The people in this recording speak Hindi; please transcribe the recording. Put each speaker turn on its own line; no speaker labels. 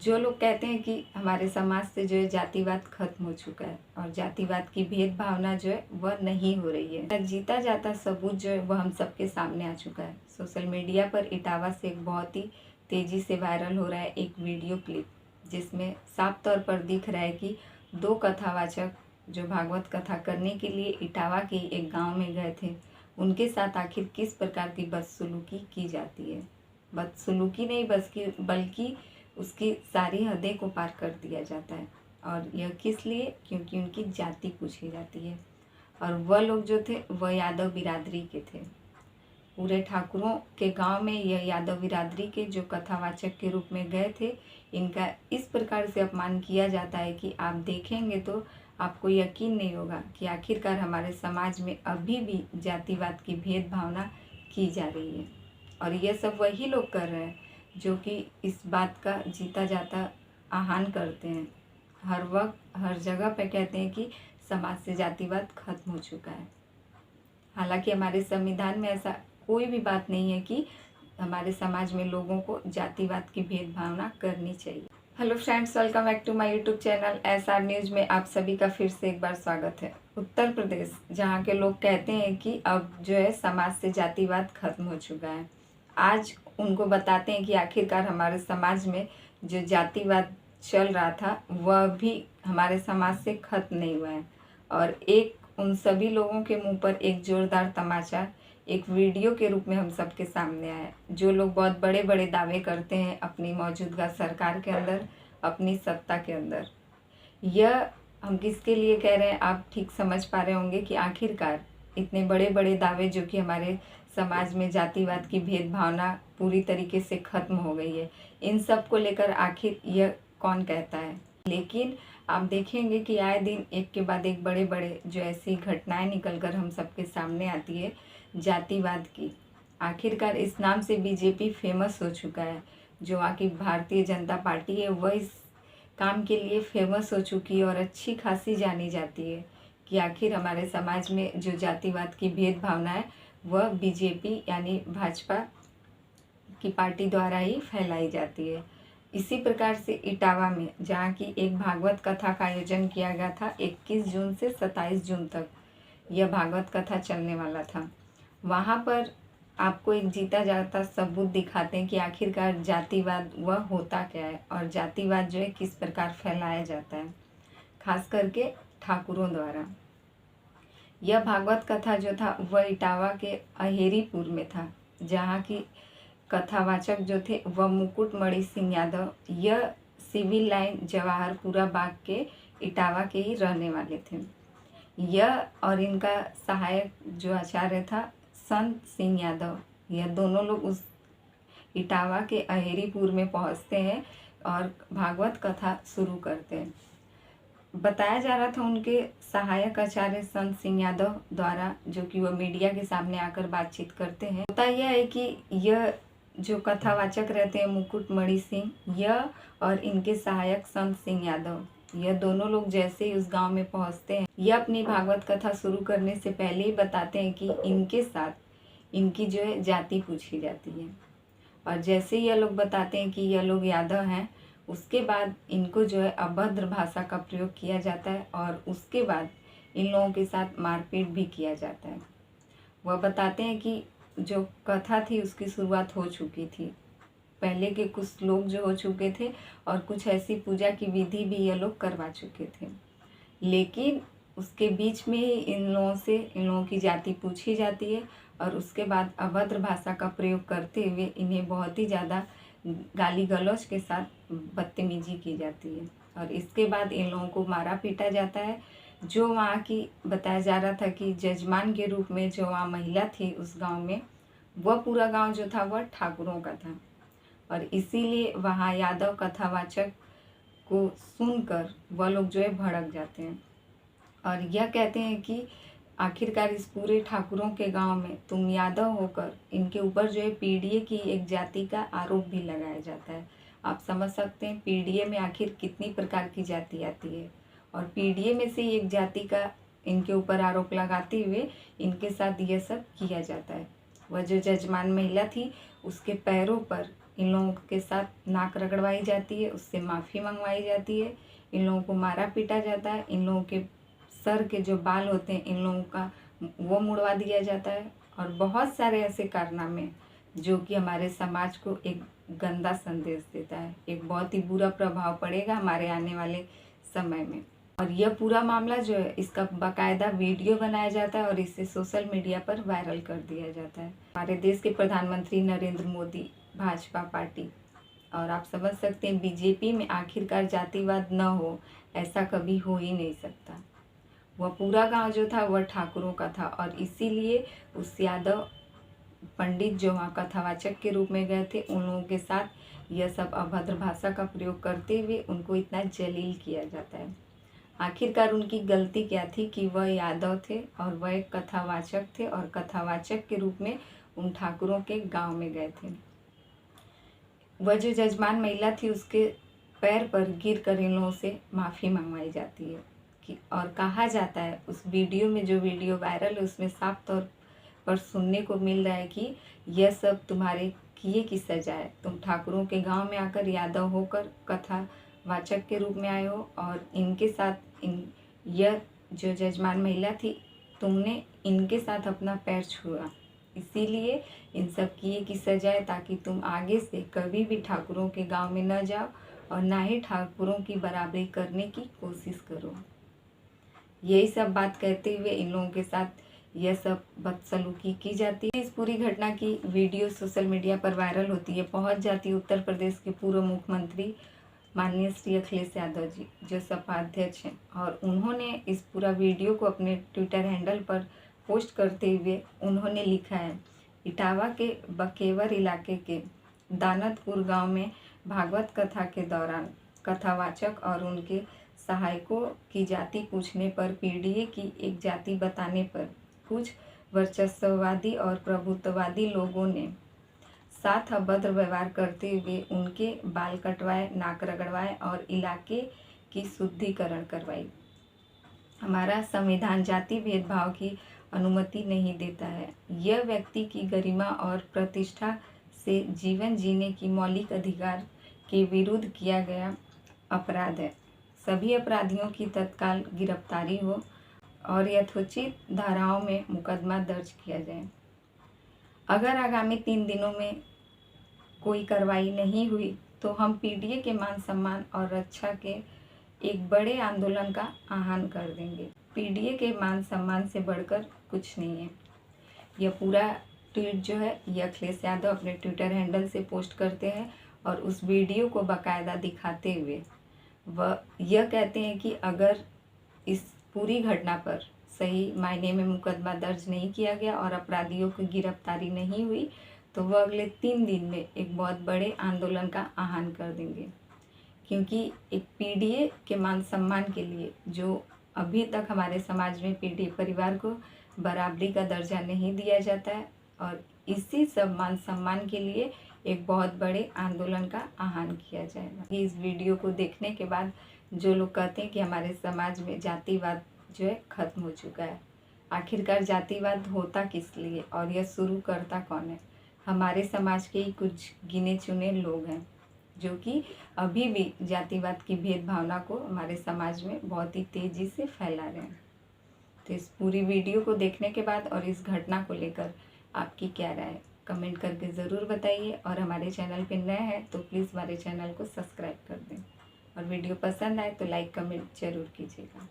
जो लोग कहते हैं कि हमारे समाज से जो है जातिवाद खत्म हो चुका है और जातिवाद की भेद भावना जो है वह नहीं हो रही है, जीता जाता सबूत जो है वह हम सबके सामने आ चुका है। सोशल मीडिया पर इटावा से एक बहुत ही तेज़ी से वायरल हो रहा है एक वीडियो क्लिप, जिसमें साफ तौर पर दिख रहा है कि दो कथावाचक जो भागवत कथा करने के लिए इटावा के एक गाँव में गए थे, उनके साथ आखिर किस प्रकार की बदसलूकी की जाती है। बदसलूकी नहीं बल्कि उसकी सारी हदें को पार कर दिया जाता है। और यह किस लिए? क्योंकि उनकी जाति पूछी जाती है और वह लोग जो थे वह यादव बिरादरी के थे। पूरे ठाकुरों के गांव में यह यादव बिरादरी के जो कथावाचक के रूप में गए थे, इनका इस प्रकार से अपमान किया जाता है कि आप देखेंगे तो आपको यकीन नहीं होगा कि आखिरकार हमारे समाज में अभी भी जातिवाद की भेद भावना की जा रही है। और यह सब वही लोग कर रहे हैं जो कि इस बात का जीता जाता आह्वान करते हैं। हर वक्त हर जगह पे कहते हैं कि समाज से जातिवाद खत्म हो चुका है। हालांकि हमारे संविधान में ऐसा कोई भी बात नहीं है कि हमारे समाज में लोगों को जातिवाद की भेदभावना करनी चाहिए। Hello friends, welcome back to my YouTube channel SR news में आप सभी का फिर से एक बार स्वागत है। उत्तर प्रदेश, जहाँ के लोग कहते हैं कि अब जो है समाज से जातिवाद खत्म हो चुका है, आज उनको बताते हैं कि आखिरकार हमारे समाज में जो जातिवाद चल रहा था वह भी हमारे समाज से खत्म नहीं हुआ है। और एक उन सभी लोगों के मुंह पर एक जोरदार तमाचा एक वीडियो के रूप में हम सबके सामने आया है। जो लोग बहुत बड़े बड़े दावे करते हैं अपनी मौजूदा सरकार के अंदर, अपनी सत्ता के अंदर, यह हम किसके लिए कह रहे हैं आप ठीक समझ पा रहे होंगे कि आखिरकार इतने बड़े बड़े दावे जो कि हमारे समाज में जातिवाद की भेदभावना पूरी तरीके से खत्म हो गई है, इन सब को लेकर आखिर यह कौन कहता है। लेकिन आप देखेंगे कि आए दिन एक के बाद एक बड़े बड़े जो ऐसी घटनाएं निकलकर हम सबके सामने आती है जातिवाद की। आखिरकार इस नाम से बीजेपी फेमस हो चुका है। जो आखिर भारतीय जनता पार्टी है वह इस काम के लिए फेमस हो चुकी है और अच्छी खासी जानी जाती है कि आखिर हमारे समाज में जो जातिवाद की भेदभावना है वह बीजेपी यानी भाजपा की पार्टी द्वारा ही फैलाई जाती है। इसी प्रकार से इटावा में, जहाँ की एक भागवत कथा का आयोजन किया गया था, 21 जून से 27 जून तक यह भागवत कथा चलने वाला था, वहाँ पर आपको एक जीता जाता सबूत दिखाते हैं कि आखिरकार जातिवाद वह होता क्या है और जातिवाद जो है किस प्रकार फैलाया जाता है, खास करके ठाकुरों द्वारा। यह भागवत कथा जो था वह इटावा के अहेरीपुर में था, जहाँ की कथावाचक जो थे वह मुकुटमणि सिंह यादव, यह सिविल लाइन जवाहरपुरा बाग के इटावा के ही रहने वाले थे। यह और इनका सहायक जो आचार्य था संत सिंह यादव, यह दोनों लोग उस इटावा के अहेरीपुर में पहुंचते हैं और भागवत कथा शुरू करते हैं। बताया जा रहा था उनके सहायक आचार्य संत सिंह यादव द्वारा, जो कि वह मीडिया के सामने आकर बातचीत करते हैं। होता यह है कि यह जो कथावाचक रहते हैं मुकुटमणि सिंह, यह और इनके सहायक संत सिंह यादव, यह दोनों लोग जैसे ही उस गांव में पहुंचते हैं, यह अपनी भागवत कथा शुरू करने से पहले ही बताते हैं कि इनके साथ इनकी जो है जाति पूछी जाती है। और जैसे ही यह लोग बताते हैं कि यह लोग यादव हैं, उसके बाद इनको जो है अभद्र भाषा का प्रयोग किया जाता है और उसके बाद इन लोगों के साथ मारपीट भी किया जाता है। वह बताते हैं कि जो कथा थी उसकी शुरुआत हो चुकी थी, पहले के कुछ लोग जो हो चुके थे और कुछ ऐसी पूजा की विधि भी ये लोग करवा चुके थे, लेकिन उसके बीच में ही इन लोगों की जाति पूछी जाती है और उसके बाद अभद्र भाषा का प्रयोग करते हुए इन्हें बहुत ही ज़्यादा गाली गलौज के साथ बदतमीजी की जाती है और इसके बाद इन लोगों को मारा पीटा जाता है। जो वहाँ की बताया जा रहा था कि जजमान के रूप में जो वहाँ महिला थी उस गांव में, वह पूरा गांव जो था वह ठाकुरों का था और इसीलिए वहाँ यादव कथावाचक को सुनकर वह लोग जो है भड़क जाते हैं और यह कहते हैं कि आखिरकार इस पूरे ठाकुरों के गांव में तुम यादव होकर इनके ऊपर जो है पीडीए की एक जाति का आरोप भी लगाया जाता है। आप समझ सकते हैं पीडीए में आखिर कितनी प्रकार की जाति आती है और पीडीए में से एक जाति का इनके ऊपर आरोप लगाते हुए इनके साथ यह सब किया जाता है। वह जो जजमान महिला थी उसके पैरों पर इन लोगों के साथ नाक रगड़वाई जाती है, उससे माफ़ी मंगवाई जाती है, इन लोगों को मारा पीटा जाता है, इन लोगों के सर के जो बाल होते हैं इन लोगों का वो मुड़वा दिया जाता है, और बहुत सारे ऐसे कारनामे जो कि हमारे समाज को एक गंदा संदेश देता है, एक बहुत ही बुरा प्रभाव पड़ेगा हमारे आने वाले समय में। और यह पूरा मामला जो है इसका बाकायदा वीडियो बनाया जाता है और इसे सोशल मीडिया पर वायरल कर दिया जाता है। हमारे देश के प्रधानमंत्री नरेंद्र मोदी, भाजपा पार्टी, और आप समझ सकते हैं बीजेपी में आखिरकार जातिवाद न हो, ऐसा कभी हो ही नहीं सकता। वह पूरा गांव जो था वह ठाकुरों का था, और इसीलिए उस यादव पंडित जो वहाँ कथावाचक के रूप में गए थे उन लोगों के साथ यह सब अभद्र भाषा का प्रयोग करते हुए उनको इतना जलील किया जाता है। आखिरकार उनकी गलती क्या थी कि वह यादव थे और वह एक कथावाचक थे, और कथावाचक के रूप में उन ठाकुरों के गांव में गए थे। वह जो जजमान महिला थी उसके पैर पर गिर कर इन लोगों से माफ़ी मंगवाई जाती है कि, और कहा जाता है उस वीडियो में, जो वीडियो वायरल है उसमें साफ तौर पर सुनने को मिल रहा है कि यह सब तुम्हारे किए की सजा है। तुम ठाकुरों के गांव में आकर यादव होकर कथावाचक के रूप में आए हो, और इनके साथ यह जो जजमान महिला थी तुमने इनके साथ अपना पैर छुआ, इसीलिए इन सब किए की सजा है, ताकि तुम आगे से कभी भी ठाकुरों के गांव में न जाओ और ना ही ठाकुरों की बराबरी करने की कोशिश करो। यही सब बात कहते हुए इन लोगों के साथ यह सब बदसलूकी की जाती है। इस पूरी घटना की वीडियो सोशल मीडिया पर वायरल होती है, पहुंच जाती है उत्तर प्रदेश के पूर्व मुख्यमंत्री माननीय श्री अखिलेश यादव जी, जो सपा अध्यक्ष हैं, और उन्होंने इस पूरा वीडियो को अपने ट्विटर हैंडल पर पोस्ट करते हुए उन्होंने लिखा है, इटावा के बकेवर इलाके के दानतपुर गांव में भागवत कथा के दौरान कथावाचक और उनके सहायकों की जाति पूछने पर पीढ़ी की एक जाति बताने पर कुछ वर्चस्ववादी और प्रभुत्ववादी लोगों ने साथ अभद्र व्यवहार करते हुए उनके बाल कटवाए, नाक रगड़वाए और इलाके की शुद्धिकरण करवाई। हमारा संविधान जाति भेदभाव की अनुमति नहीं देता है। यह व्यक्ति की गरिमा और प्रतिष्ठा से जीवन जीने की मौलिक अधिकार के विरुद्ध किया गया अपराध है। सभी अपराधियों की तत्काल गिरफ्तारी हो और यथोचित धाराओं में मुकदमा दर्ज किया जाए। अगर आगामी 3 दिनों में कोई कार्रवाई नहीं हुई तो हम पीडीए के मान सम्मान और रक्षा के एक बड़े आंदोलन का आह्वान कर देंगे। पीडीए के मान सम्मान से बढ़कर कुछ नहीं है। यह पूरा ट्वीट जो है यह अखिलेश यादव अपने ट्विटर हैंडल से पोस्ट करते हैं, और उस वीडियो को बाकायदा दिखाते हुए वह यह कहते हैं कि अगर इस पूरी घटना पर सही मायने में मुकदमा दर्ज नहीं किया गया और अपराधियों की गिरफ्तारी नहीं हुई तो वह अगले 3 दिन में एक बहुत बड़े आंदोलन का आह्वान कर देंगे। क्योंकि एक पीडीए के मान सम्मान के लिए, जो अभी तक हमारे समाज में पीडीए परिवार को बराबरी का दर्जा नहीं दिया जाता है, और इसी सब मान सम्मान के लिए एक बहुत बड़े आंदोलन का आह्वान किया जाएगा। इस वीडियो को देखने के बाद जो लोग कहते हैं कि हमारे समाज में जातिवाद जो है खत्म हो चुका है, आखिरकार जातिवाद होता किस लिए और यह शुरू करता कौन है? हमारे समाज के ही कुछ गिने चुने लोग हैं जो कि अभी भी जातिवाद की भेदभावना को हमारे समाज में बहुत ही तेज़ी से फैला रहे हैं। तो इस पूरी वीडियो को देखने के बाद और इस घटना को लेकर आपकी क्या राय है, कमेंट करके ज़रूर बताइए। और हमारे चैनल पे नए हैं तो प्लीज़ हमारे चैनल को सब्सक्राइब कर दें, और वीडियो पसंद आए तो लाइक कमेंट ज़रूर कीजिएगा।